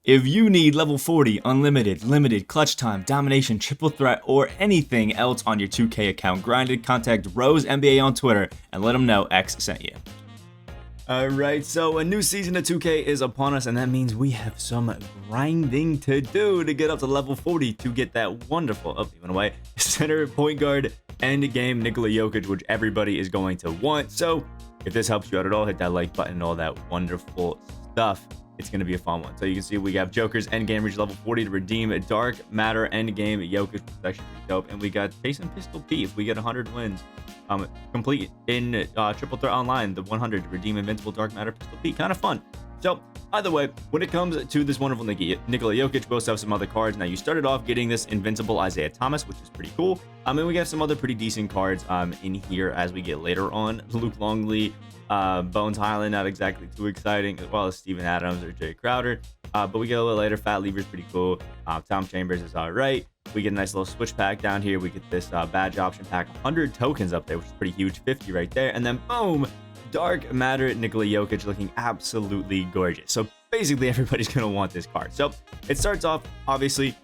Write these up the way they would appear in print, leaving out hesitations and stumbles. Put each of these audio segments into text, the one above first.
If you need level 40, unlimited, limited, clutch time, domination, triple threat, or anything else on your 2K account grinded, contact Rose NBA on Twitter and let them know X sent you. Alright, so a new season of 2K is upon us, and that means we have some grinding to do to get up to level 40 to get that wonderful, even away, center point guard end game Nikola Jokic, which everybody is going to want. So if this helps you out at all, hit that like button and all that wonderful stuff. It's going to be a fun one. So you can see we have Joker's endgame reach level 40 to redeem a Dark Matter endgame Jokic, which is actually pretty dope. And we got Jason Pistol P if we get 100 wins. Complete in Triple Threat Online, the 100 to redeem Invincible Dark Matter Pistol P. Kind of fun. So either way, when it comes to this wonderful Nikola Jokic, we also have some other cards. Now you started off getting this Invincible Isaiah Thomas, which is pretty cool. And we got some other pretty decent cards in here as we get later on. Luke Longley, Bones Highland, not exactly too exciting, as well as Steven Adams or Jay Crowder. But we get a little later. Fat Lever's pretty cool. Tom Chambers is all right. We get a nice little switch pack down here. We get this badge option pack, 100 tokens up there, which is pretty huge, 50 right there. And then boom, Dark Matter Nikola Jokic looking absolutely gorgeous. So basically everybody's going to want this card. So it starts off, obviously,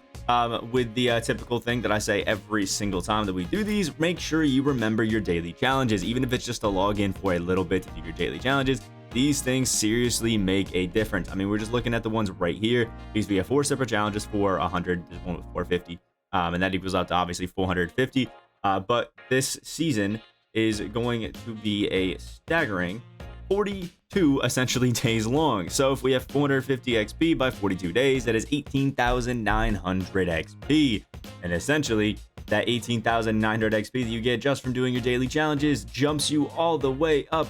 with the typical thing that I say every single time that we do these. Make sure you remember your daily challenges, even if it's just a login for a little bit to do your daily challenges. These things seriously make a difference. I mean, we're just looking at the ones right here. These we have 4 separate challenges for 100. There's one with 450, and that equals out to obviously 450. But this season is going to be a staggering 42 essentially days long. So if we have 450 XP by 42 days, that is 18,900 XP. And essentially that 18,900 XP that you get just from doing your daily challenges jumps you all the way up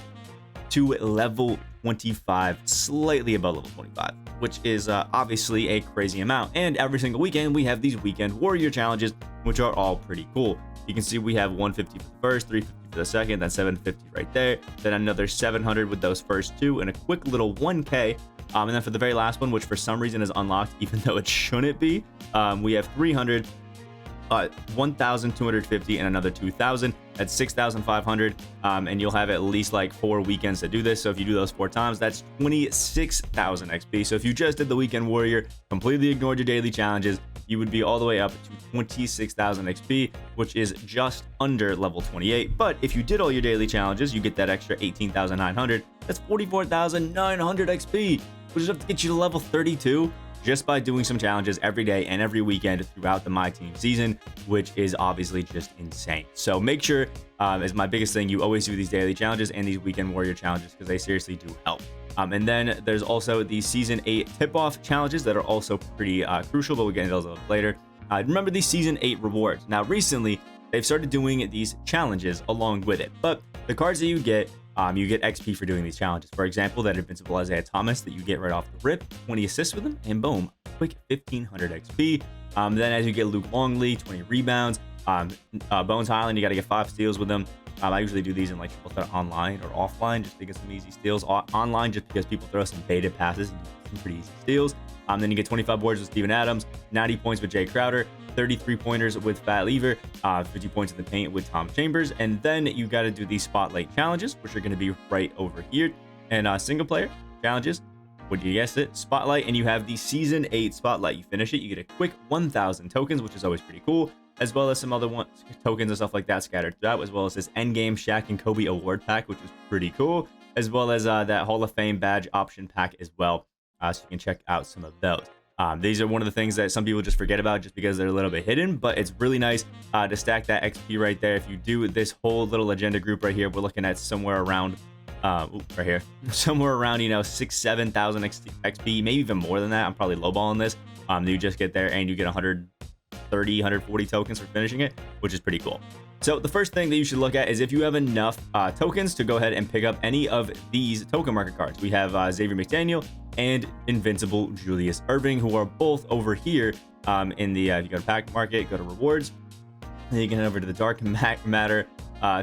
to level 25, slightly above level 25, which is obviously a crazy amount. And every single weekend we have these weekend warrior challenges, which are all pretty cool. You can see we have 150 for the first, 350 for the second, then 750 right there, then another 700 with those first two, and a quick little 1K. And then for the very last one, which for some reason is unlocked, even though it shouldn't be, we have 300, 1,250, and another 2,000. That's 6,500, and you'll have at least like 4 weekends to do this. So if you do those 4 times, that's 26,000 XP. So if you just did the weekend warrior, completely ignored your daily challenges, you would be all the way up to 26,000 XP, which is just under level 28. But if you did all your daily challenges, you get that extra 18,900. That's 44,900 XP, which is enough to get you to level 32 just by doing some challenges every day and every weekend throughout the My Team season, which is obviously just insane. So make sure, is my biggest thing, you always do these daily challenges and these weekend warrior challenges because they seriously do help. And then there's also the Season 8 tip-off challenges that are also pretty crucial, but we'll get into those a little later. Remember these Season 8 rewards. Now, recently, they've started doing these challenges along with it, but the cards that you get XP for doing these challenges. For example, that Invincible Isaiah Thomas that you get right off the rip, 20 assists with him, and boom, quick 1,500 XP. Then as you get Luke Longley, 20 rebounds. Bones Highland, you got to get 5 steals with them. I usually do these in like Triple Threat Online or offline just to get some easy steals. Online just because people throw some baited passes and get some pretty easy steals. Then you get 25 boards with Steven Adams, 90 points with Jay Crowder, 33 pointers with Fat Lever, 50 points in the paint with Tom Chambers. And then you got to do these spotlight challenges, which are going to be right over here. And single player challenges, would you guess it, spotlight, and you have the Season 8 spotlight. You finish it, you get a quick 1,000 tokens, which is always pretty cool, as well as some other tokens and stuff like that scattered throughout, as well as this endgame Shaq and Kobe award pack, which is pretty cool, as well as that Hall of Fame badge option pack as well. So you can check out some of those. These are one of the things that some people just forget about just because they're a little bit hidden, but it's really nice to stack that XP right there. If you do this whole little agenda group right here, we're looking at somewhere around right here, somewhere around 6,000-7,000 XP, maybe even more than that. I'm probably lowballing this. You just get there and you get 130, 140 tokens for finishing it, which is pretty cool. So the first thing that you should look at is if you have enough tokens to go ahead and pick up any of these token market cards. We have Xavier McDaniel and Invincible Julius Erving, who are both over here in the, if you go to pack market, go to rewards, then you can head over to the Dark Matter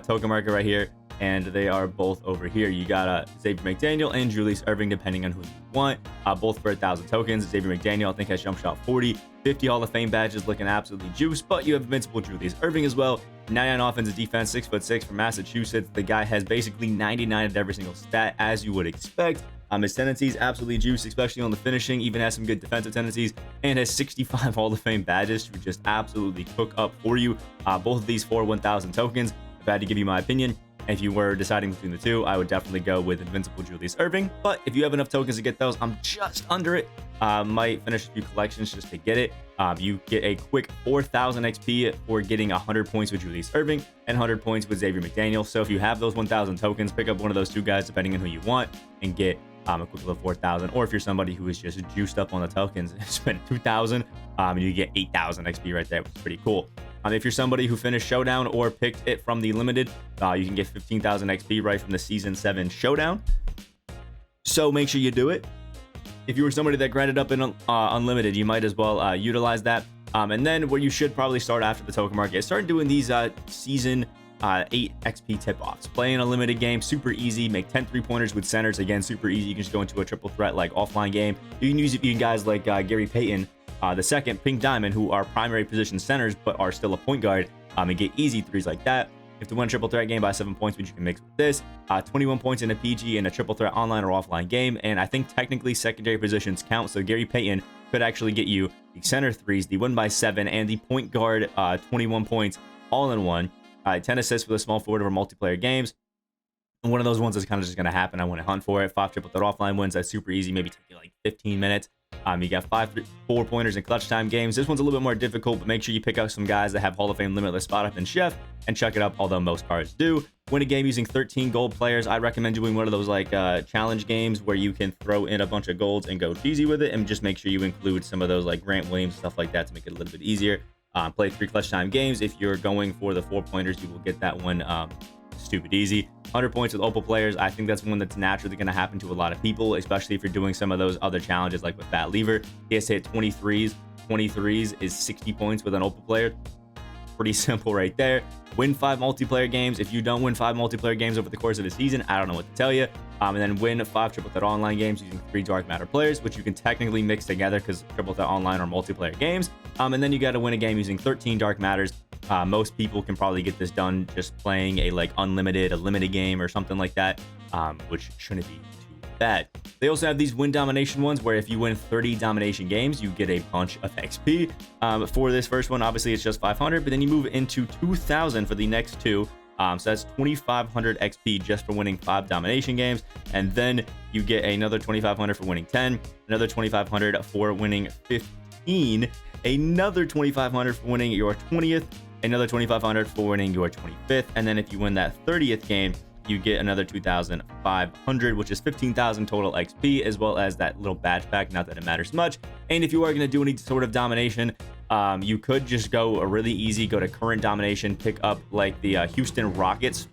token market right here, and they are both over here. You got Xavier McDaniel and Julius Erving, depending on who you want, both for 1,000 tokens. Xavier McDaniel, I think, has jump shot 40, 50 Hall of Fame badges, looking absolutely juiced, but you have Invincible Julius Erving as well. 99 offensive defense, 6'6" from Massachusetts. The guy has basically 99 at every single stat, as you would expect. His tendencies absolutely juice, especially on the finishing. Even has some good defensive tendencies and has 65 Hall of Fame badges to just absolutely cook up for you. Both of these for 1,000 tokens. If I had to give you my opinion, if you were deciding between the two, I would definitely go with Invincible Julius Erving. But if you have enough tokens to get those, I'm just under it. Might finish a few collections just to get it. You get a quick 4,000 XP for getting 100 points with Julius Erving and 100 points with Xavier McDaniel. So if you have those 1,000 tokens, pick up one of those two guys, depending on who you want, and get a quick little 4,000. Or if you're somebody who is just juiced up on the tokens, spend 2,000, you get 8,000 XP right there, which is pretty cool. If you're somebody who finished Showdown or picked it from the Limited, you can get 15,000 XP right from the Season 7 Showdown. So make sure you do it. If you were somebody that grinded up in Unlimited, you might as well utilize that. And then where you should probably start after the token market is start doing these Season 8 XP tip-offs. Playing a limited game, super easy. Make 10 3-pointers with centers. Again, super easy. You can just go into a triple threat like offline game. You can use it. You guys like Gary Payton, the second Pink Diamond, who are primary position centers but are still a point guard, and get easy threes like that. If to win a triple threat game by 7 points, which you can mix with this, 21 points in a PG in a triple threat online or offline game. And I think technically secondary positions count. So Gary Payton could actually get you the center threes, the 1 by 7, and the point guard 21 points all in one. 10 assists with a small forward over multiplayer games. And one of those ones is kind of just going to happen. I want to hunt for it. 5 triple threat offline wins. That's super easy. Maybe take you like 15 minutes. You got 5 4-pointers in clutch time games. This one's a little bit more difficult, but make sure you pick up some guys that have Hall of Fame limitless spot up and chef and chuck it up, although most cards do. Win a game using 13 gold players. I recommend doing one of those like challenge games where you can throw in a bunch of golds and go cheesy with it, and just make sure you include some of those like Grant Williams, stuff like that, to make it a little bit easier. Play 3 clutch time games. If you're going for the 4-pointers, you will get that one stupid easy. 100 points with Opal players. I think that's one that's naturally going to happen to a lot of people, especially if you're doing some of those other challenges like with Fat Lever. He has to hit 23s. 23s is 60 points with an Opal player. Pretty simple right there. Win 5 multiplayer games. If you don't win 5 multiplayer games over the course of the season, I don't know what to tell you. And then win 5 triple threat online games using 3 dark matter players, which you can technically mix together because triple threat online are multiplayer games. And then you got to win a game using 13 dark matters. Most people can probably get this done just playing a like a limited game or something like that, which shouldn't be too bad. They also have these win domination ones where if you win 30 domination games, you get a bunch of XP. For this first one, obviously it's just 500, but then you move into 2,000 for the next two. So that's 2,500 XP just for winning 5 domination games. And then you get another 2,500 for winning 10, another 2,500 for winning 15, another 2,500 for winning your 20th, another 2,500 for winning your 25th. And then if you win that 30th game, you get another 2,500, which is 15,000 total XP, as well as that little badge pack. Not that it matters much. And if you are going to do any sort of domination, you could just go a really easy, go to current domination, pick up like the Houston Rockets,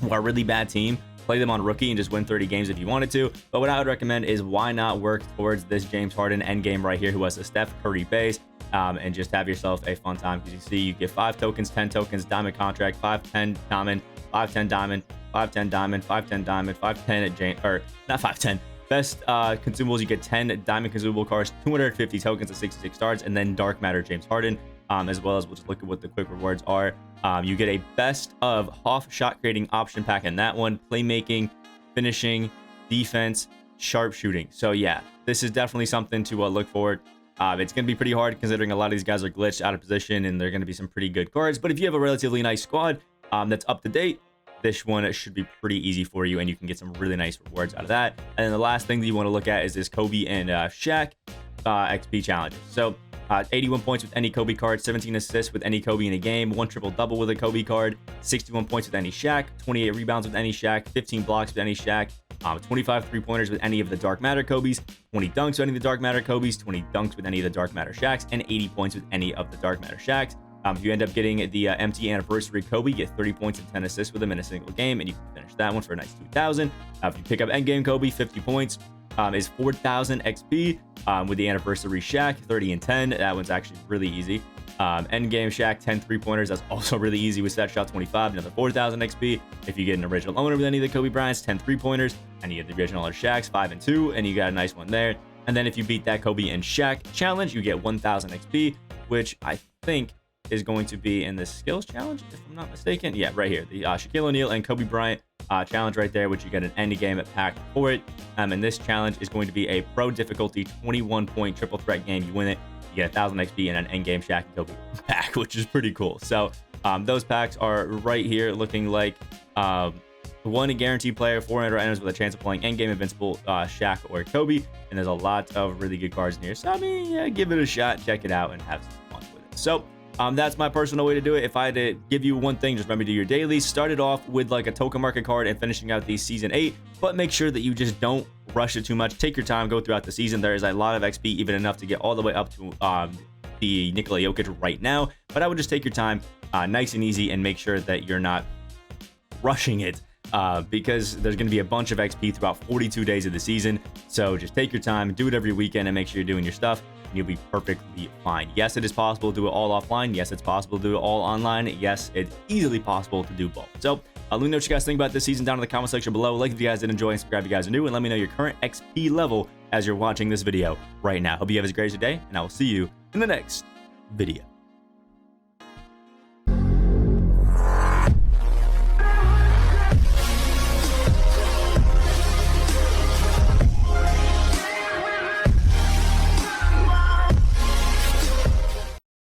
who are a really bad team, play them on rookie and just win 30 games if you wanted to. But what I would recommend is why not work towards this James Harden endgame right here, who has a Steph Curry base, and just have yourself a fun time. Because you see, you get 5 tokens, 10 tokens, diamond contract, 5-10 diamond, 5-10 diamond, 5-10 diamond, 5-10 diamond, 5-10 at James, or not 5-10. Best consumables, you get 10 diamond consumable cards, 250 tokens at 66 stars, and then dark matter James Harden, as well as we'll just look at what the quick rewards are. You get a best of Hoff shot creating option pack in that one, playmaking, finishing, defense, sharpshooting. So yeah, this is definitely something to look forward. It's going to be pretty hard considering a lot of these guys are glitched out of position, and they're going to be some pretty good cards. But if you have a relatively nice squad that's up to date, this one should be pretty easy for you, and you can get some really nice rewards out of that. And then the last thing that you want to look at is this Kobe and Shaq XP challenges. So 81 points with any Kobe card, 17 assists with any Kobe in a game, 1 triple-double with a Kobe card, 61 points with any Shaq, 28 rebounds with any Shaq, 15 blocks with any Shaq, 25 3-pointers with any of the Dark Matter Kobe's, 20 dunks with any of the Dark Matter Kobe's, 20 dunks with any of the Dark Matter Shaqs, and 80 points with any of the Dark Matter Shaqs. If you end up getting the empty anniversary Kobe, get 30 points and 10 assists with him in a single game, and you can finish that one for a nice 2,000. If you pick up endgame Kobe, 50 points is 4,000 XP. With the anniversary Shaq, 30 and 10. That one's actually really easy. Endgame Shaq, 10 3-pointers. That's also really easy with set shot 25, another 4,000 XP. If you get an original owner with any of the Kobe Bryants, 10 3-pointers, and you get the original Shaqs, 5 and 2, and you got a nice one there. And then if you beat that Kobe and Shaq challenge, you get 1,000 XP, which I think is going to be in the skills challenge, if I'm not mistaken. Yeah, right here. The Shaquille O'Neal and Kobe Bryant challenge right there, which you get an end game pack for it. And this challenge is going to be a pro difficulty 21-point triple threat game. You win it, you get 1,000 XP and an end game Shaq and Kobe pack, which is pretty cool. So those packs are right here, looking like one guaranteed player, 400 enters with a chance of playing endgame invincible Shaq or Kobe, and there's a lot of really good cards in here. So I mean, yeah, give it a shot, check it out, and have some fun with it. So that's my personal way to do it. If I had to give you one thing, just remember to do your dailies. Start it off with like a token market card and finishing out the season 8, but make sure that you just don't rush it too much. Take your time, go throughout the season. There is a lot of XP, even enough to get all the way up to the Nikola Jokic right now, but I would just take your time, nice and easy, and make sure that you're not rushing it. Because there's going to be a bunch of XP throughout 42 days of the season. So just take your time, do it every weekend, and make sure you're doing your stuff, and you'll be perfectly fine. Yes, it is possible to do it all offline. Yes, it's possible to do it all online. Yes, it's easily possible to do both. So let me know what you guys think about this season down in the comment section below. Like if you guys did enjoy, and subscribe if you guys are new, and let me know your current XP level as you're watching this video right now. Hope you have as great as your day, and I will see you in the next video.